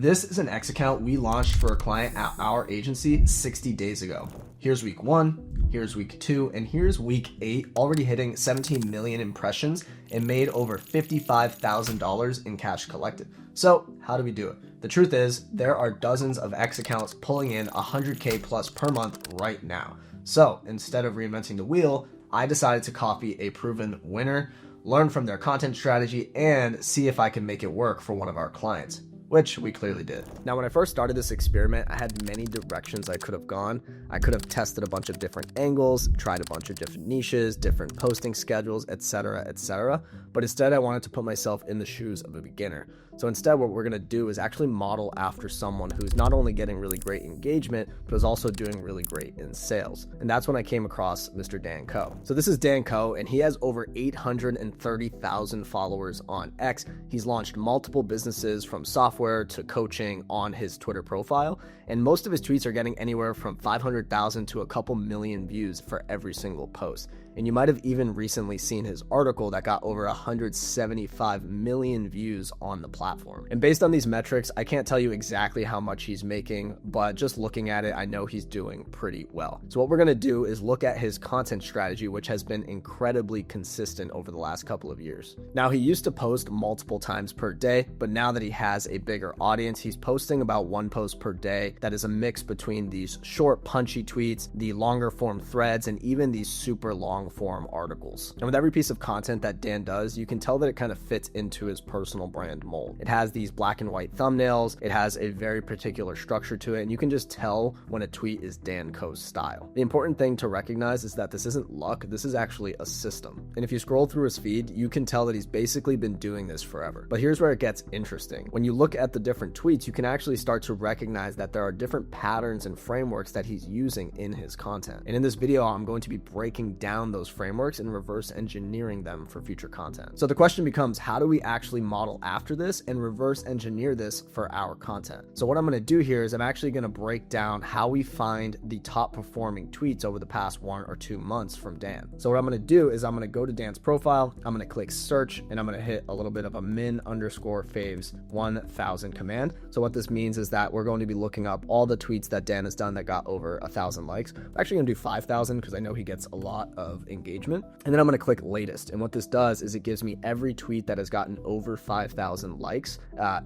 This is an X account we launched for a client at our agency 60 days ago. Here's week 1, here's week 2, and here's week 8, already hitting 17 million impressions and made over $55,000 in cash collected. So how do we do it? The truth is, there are dozens of X accounts pulling in 100K plus per month right now. So instead of reinventing the wheel, I decided to copy a proven winner, learn from their content strategy, and see if I can make it work for one of our clients, which we clearly did. Now, when I first started this experiment, I had many directions I could have gone. I could have tested a bunch of different angles, tried a bunch of different niches, different posting schedules, etc., etc. But instead, I wanted to put myself in the shoes of a beginner. So instead, what we're gonna do is actually model after someone who's not only getting really great engagement, but is also doing really great in sales. And that's when I came across Mr. Dan Coe. So this is Dan Coe, and he has over 830,000 followers on X. He's launched multiple businesses from software to coaching on his Twitter profile. And most of his tweets are getting anywhere from 500,000 to a couple million views for every single post. And you might have even recently seen his article that got over 175 million views on the platform. And based on these metrics, I can't tell you exactly how much he's making, but just looking at it, I know he's doing pretty well. So what we're gonna do is look at his content strategy, which has been incredibly consistent over the last couple of years. Now, he used to post multiple times per day, but now that he has a bigger audience, he's posting about one post per day that is a mix between these short, punchy tweets, the longer form threads, and even these super long form articles. And with every piece of content that Dan does, you can tell that it kind of fits into his personal brand mold. It has these black and white thumbnails, it has a very particular structure to it, and you can just tell when a tweet is Dan Coe's style. The important thing to recognize is that this isn't luck, this is actually a system. And if you scroll through his feed, you can tell that he's basically been doing this forever. But here's where it gets interesting. When you look at the different tweets, you can actually start to recognize that there are different patterns and frameworks that he's using in his content. And in this video, I'm going to be breaking down those frameworks and reverse engineering them for future content. So the question becomes, how do we actually model after this and reverse engineer this for our content? So what I'm going to do here is I'm actually going to break down how we find the top performing tweets over the past 1 or 2 months from Dan. So what I'm going to do is I'm going to go to Dan's profile, I'm going to click search, and I'm going to hit a little bit of a min_faves 1000 command. So what this means is that we're going to be looking up all the tweets that Dan has done that got over 1,000 likes. I'm actually going to do 5,000 because I know he gets a lot of engagement. And then I'm going to click latest. And what this does is it gives me every tweet that has gotten over 5,000 likes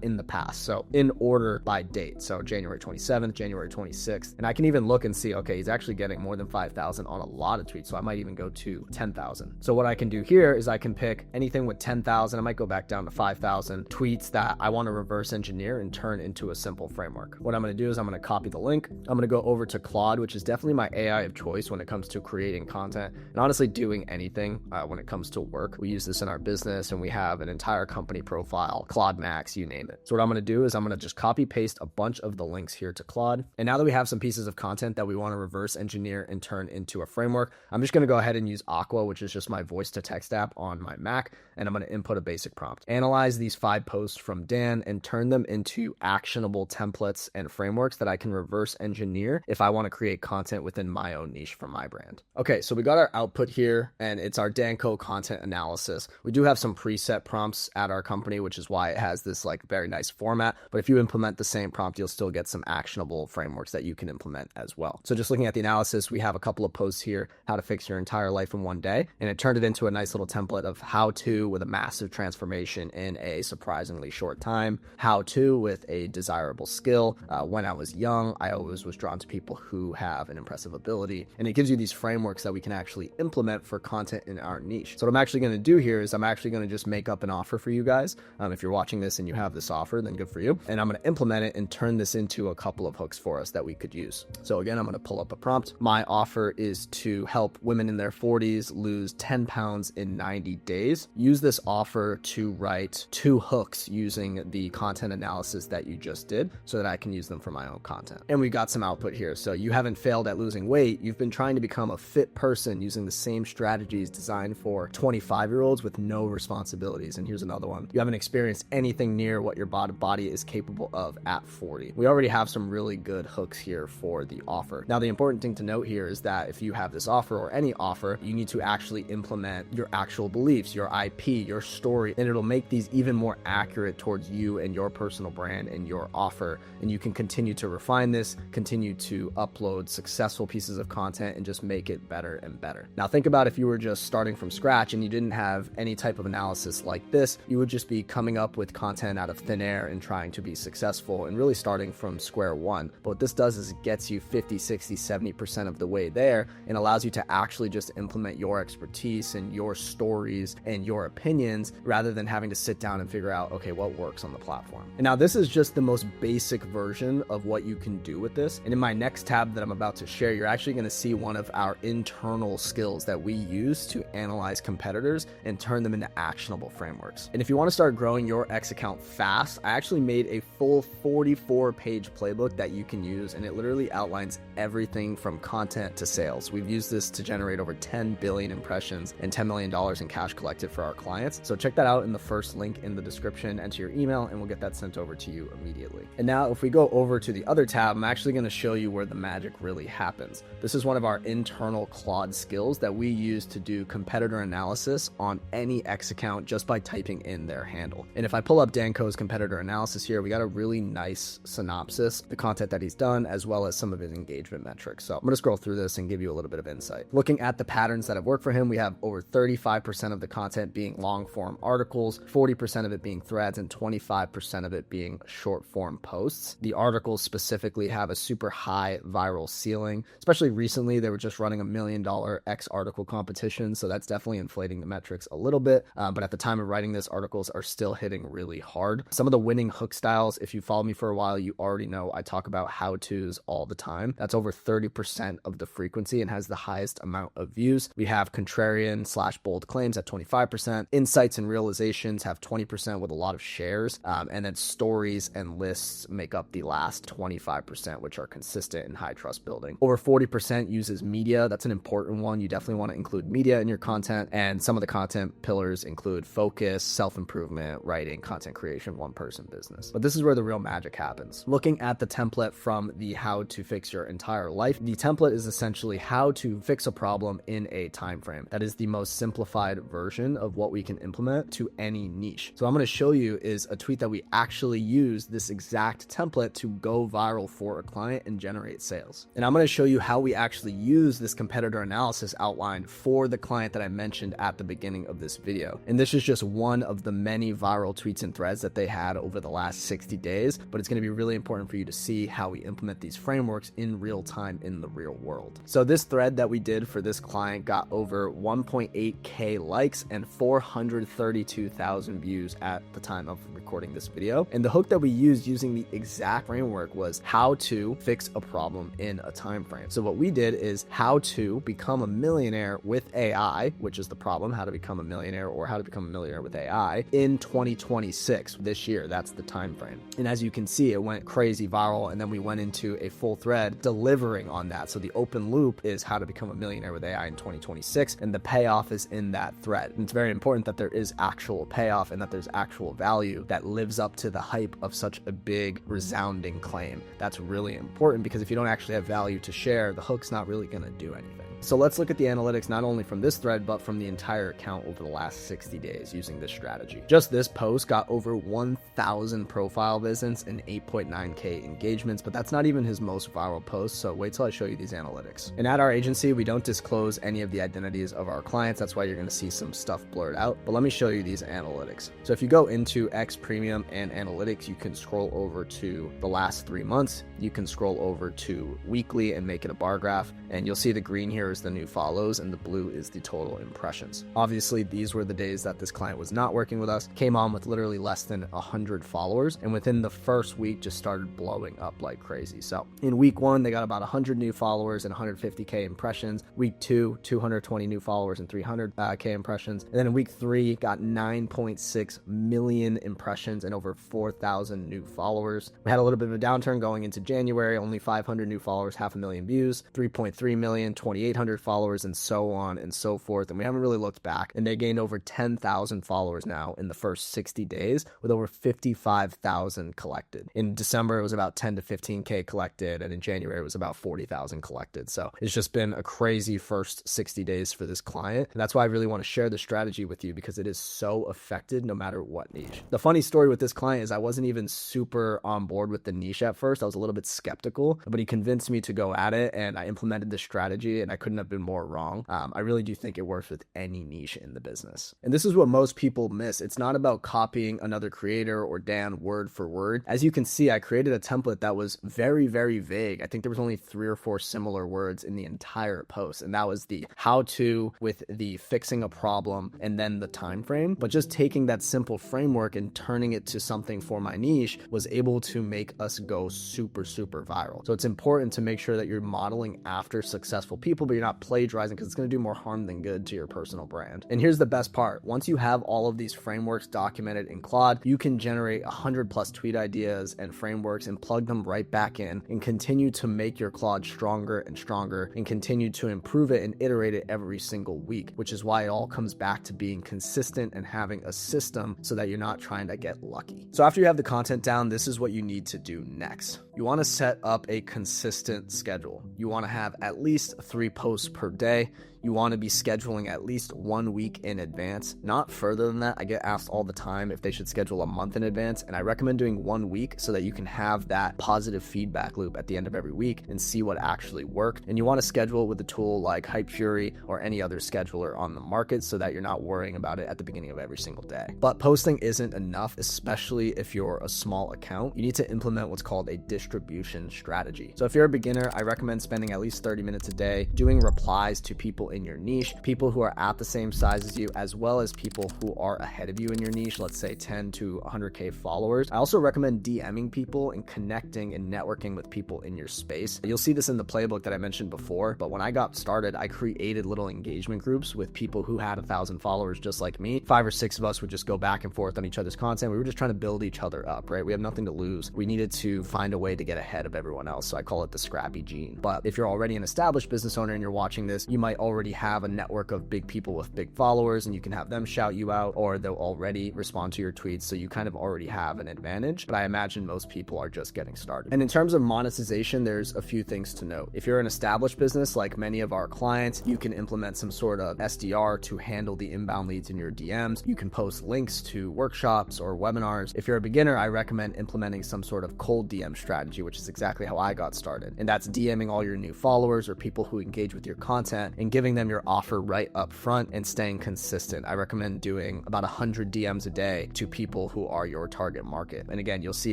in the past. So in order by date. So January 27th, January 26th. And I can even look and see, okay, he's actually getting more than 5,000 on a lot of tweets. So I might even go to 10,000. So what I can do here is I can pick anything with 10,000. I might go back down to 5,000 tweets that I want to reverse engineer and turn into a simple framework. What I'm going to do is I'm going to copy the link. I'm going to go over to Claude, which is definitely my AI of choice when it comes to creating content and honestly doing anything when it comes to work. We use this in our business and we have an entire company profile, Claude Max, you name it. So what I'm going to do is I'm going to just copy paste a bunch of the links here to Claude. And now that we have some pieces of content that we want to reverse engineer and turn into a framework, I'm just going to go ahead and use Aqua, which is just my voice to text app on my Mac. And I'm going to input a basic prompt. Analyze these 5 posts from Dan and turn them into actionable templates and frameworks that I can reverse engineer if I want to create content within my own niche for my brand. Okay, so we got our output here and it's our Dan Coe content analysis. We do have some preset prompts at our company, which is why it has this like very nice format. But if you implement the same prompt, you'll still get some actionable frameworks that you can implement as well. So just looking at the analysis, we have a couple of posts here, how to fix your entire life in one day. And it turned it into a nice little template of how to with a massive transformation in a surprisingly short time, how to with a desirable skill. When I was young, I always was drawn to people who have an impressive ability. And it gives you these frameworks that we can actually implement for content in our niche. So what I'm actually going to do here is I'm actually going to just make up an offer for you guys. If you're watching this and you have this offer, then good for you. And I'm going to implement it and turn this into a couple of hooks for us that we could use. So again, I'm going to pull up a prompt. My offer is to help women in their 40s lose 10 pounds in 90 days. Use this offer to write 2 hooks using the content analysis that you just did so that I can use them for my own content. And we got some output here. So you haven't failed at losing weight. You've been trying to become a fit person using the same strategies designed for 25-year-olds with no responsibilities. And here's another one. You haven't experienced anything near what your body is capable of at 40. We already have some really good hooks here for the offer. Now, the important thing to note here is that if you have this offer or any offer, you need to actually implement your actual beliefs, your IP, your story, and it'll make these even more accurate towards you and your personal brand and your offer. And you can continue to refine this, continue to upload successful pieces of content and just make it better and better. Now, think about if you were just starting from scratch and you didn't have any type of analysis like this, you would just be coming up with content out of thin air and trying to be successful and really starting from square one. But what this does is it gets you 50, 60, 70% of the way there and allows you to actually just implement your expertise and your stories and your opinions rather than having to sit down and figure out, okay, what works on the platform. And now this is just the most basic version of what you can do with this. And in my next tab that I'm about to share, you're actually going to see one of our internal skills that we use to analyze competitors and turn them into actionable frameworks. And if you want to start growing your X account fast, I actually made a full 44-page playbook that you can use, and it literally outlines everything from content to sales. We've used this to generate over 10 billion impressions and $10 million in cash collected for our clients. So check that out in the first link in the description, enter your email, and we'll get that sent over to you immediately. And now if we go over to the other tab, I'm actually going to show you where the magic really happens. This is one of our internal Claude skills that we use to do competitor analysis on any X account just by typing in their handle. And if I pull up Danco's competitor analysis here, we got a really nice synopsis, the content that he's done, as well as some of his engagement metrics. So I'm going to scroll through this and give you a little bit of insight. Looking at the patterns that have worked for him, we have over 35% of the content being long form articles, 40% of it being threads, and 25% of it being short form posts. The articles specifically have a super high viral ceiling, especially recently. They were just running $1 million X article competition, so that's definitely inflating the metrics a little bit. But at the time of writing this, articles are still hitting really hard. Some of the winning hook styles, if you follow me for a while, you already know I talk about how-tos all the time. That's over 30% of the frequency and has the highest amount of views. We have contrarian/bold claims at 25%. Insights and realizations have 20% with a lot of shares. And then stories and lists make up the last 25%, which are consistent and high trust building. Over 40% uses media. That's an important one. You definitely want to include media in your content. And some of the content pillars include focus, self-improvement, writing, content creation, one-person business. But this is where the real magic happens. Looking at the template from the how to fix your entire life, the template is essentially how to fix a problem in a time frame. That is the most simplified version of what we can implement to any niche. So I'm going to show you is a tweet that we actually use this exact template to go viral for a client and generate sales. And I'm going to show you how we actually use this competitor analysis outline for the client that I mentioned at the beginning of this video. And this is just one of the many viral tweets and threads that they had over the last 60 days, but it's going to be really important for you to see how we implement these frameworks in real time in the real world. So this thread that we did for this client got over 1.8K likes and 432,000 views at the time of recording this video. And the hook that we used using the exact framework was how to fix a problem in a time frame. So what we did is how to become a millionaire with AI, which is the problem, how to become a millionaire or how to become a millionaire with AI in 2026, this year. That's the time frame. And as you can see, it went crazy viral, and then we went into a full thread delivering on that. So the open loop is how to become a millionaire with AI in 2026, and the payoff is in that thread. And it's very important that there is actual payoff and that there's actual value that lives up to the hype of such a big resounding claim. That's really important, because if you don't actually have value to share, the hook's not really going to do anything. So let's look at the analytics, not only from this thread, but from the entire account over the last 60 days using this strategy. Just this post got over 1,000 profile visits and 8.9K engagements, but that's not even his most viral post. So wait till I show you these analytics. And at our agency, we don't disclose any of the identities of our clients. That's why you're going to see some stuff blurred out. But let me show you these analytics. So if you go into X Premium and analytics, you can scroll over to the last 3 months. You can scroll over to weekly and make it a bar graph. And you'll see the green here is the new follows and the blue is the total impressions. Obviously, these were the days that this client was not working with us, came on with literally less than 100 followers, and within the first week just started blowing up like crazy. So in week 1, they got about 100 new followers and 150K impressions. Week 2, 220 new followers and 300K impressions. And then in week 3, got 9.6 million impressions and over 4,000 new followers. We had a little bit of a downturn going into January, only 500 new followers, 500,000 views, 3.3 million, 2,800 followers, followers and so on and so forth. And we haven't really looked back. And they gained over 10,000 followers now in the first 60 days with over 55,000 collected. In December, it was about 10 to 15K collected. And in January, it was about 40,000 collected. So it's just been a crazy first 60 days for this client. And that's why I really want to share the strategy with you, because it is so effective no matter what niche. The funny story with this client is I wasn't even super on board with the niche at first. I was a little bit skeptical, but he convinced me to go at it, and I implemented the strategy, and I couldn't have been more wrong. I really do think it works with any niche in the business. And this is what most people miss. It's not about copying another creator or Dan word for word. As you can see, I created a template that was very, very vague. I think there was only 3 or 4 similar words in the entire post, and that was the how to with the fixing a problem and then the time frame. But just taking that simple framework and turning it to something for my niche was able to make us go super, super viral. So it's important to make sure that you're modeling after successful people, but you're not plagiarizing, because it's going to do more harm than good to your personal brand. And here's the best part. Once you have all of these frameworks documented in Claude, you can generate 100 plus tweet ideas and frameworks and plug them right back in and continue to make your Claude stronger and stronger and continue to improve it and iterate it every single week, which is why it all comes back to being consistent and having a system so that you're not trying to get lucky. So after you have the content down, this is what you need to do next. You want to set up a consistent schedule. You want to have at least 3 posts per day. You want to be scheduling at least 1 week in advance, not further than that. I get asked all the time if they should schedule a month in advance, and I recommend doing 1 week so that you can have that positive feedback loop at the end of every week and see what actually worked. And you want to schedule with a tool like Hype Fury or any other scheduler on the market so that you're not worrying about it at the beginning of every single day. But posting isn't enough, especially if you're a small account. You need to implement what's called a distribution strategy. So if you're a beginner, I recommend spending at least 30 minutes a day doing replies to people in your niche, people who are at the same size as you, as well as people who are ahead of you in your niche, let's say 10 to 100K followers. I also recommend DMing people and connecting and networking with people in your space. You'll see this in the playbook that I mentioned before, but when I got started, I created little engagement groups with people who had 1,000 followers just like me. 5 or 6 of us would just go back and forth on each other's content. We were just trying to build each other up, right? We have nothing to lose. We needed to find a way to get ahead of everyone else. So I call it the scrappy gene. But if you're already an established business owner and you're watching this, you might already have a network of big people with big followers, and you can have them shout you out, or they'll already respond to your tweets. So you kind of already have an advantage, but I imagine most people are just getting started. And in terms of monetization, there's a few things to note. If you're an established business, like many of our clients, you can implement some sort of SDR to handle the inbound leads in your DMs. You can post links to workshops or webinars. If you're a beginner, I recommend implementing some sort of cold DM strategy, which is exactly how I got started. And that's DMing all your new followers or people who engage with your content and giving them your offer right up front and staying consistent. I recommend doing about 100 DMs a day to people who are your target market. And again, you'll see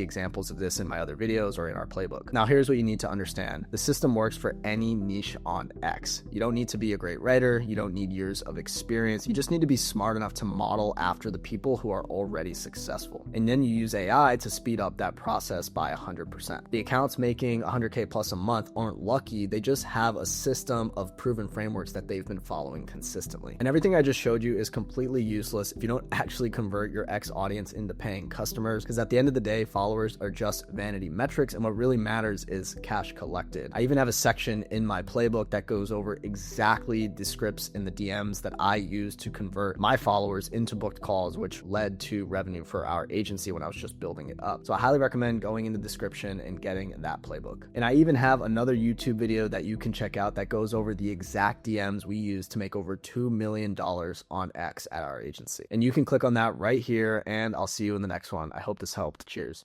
examples of this in my other videos or in our playbook. Now, here's what you need to understand. The system works for any niche on X. You don't need to be a great writer. You don't need years of experience. You just need to be smart enough to model after the people who are already successful. And then you use AI to speed up that process by 100%. The accounts making 100K plus a month aren't lucky. They just have a system of proven frameworks that they've been following consistently. And everything I just showed you is completely useless if you don't actually convert your X audience into paying customers, because at the end of the day, followers are just vanity metrics, and what really matters is cash collected. I even have a section in my playbook that goes over exactly the scripts in the DMs that I use to convert my followers into booked calls, which led to revenue for our agency when I was just building it up. So I highly recommend going in the description and getting that playbook. And I even have another YouTube video that you can check out that goes over the exact DMs we use to make over $2 million on X at our agency. And you can click on that right here, and I'll see you in the next one. I hope this helped. Cheers.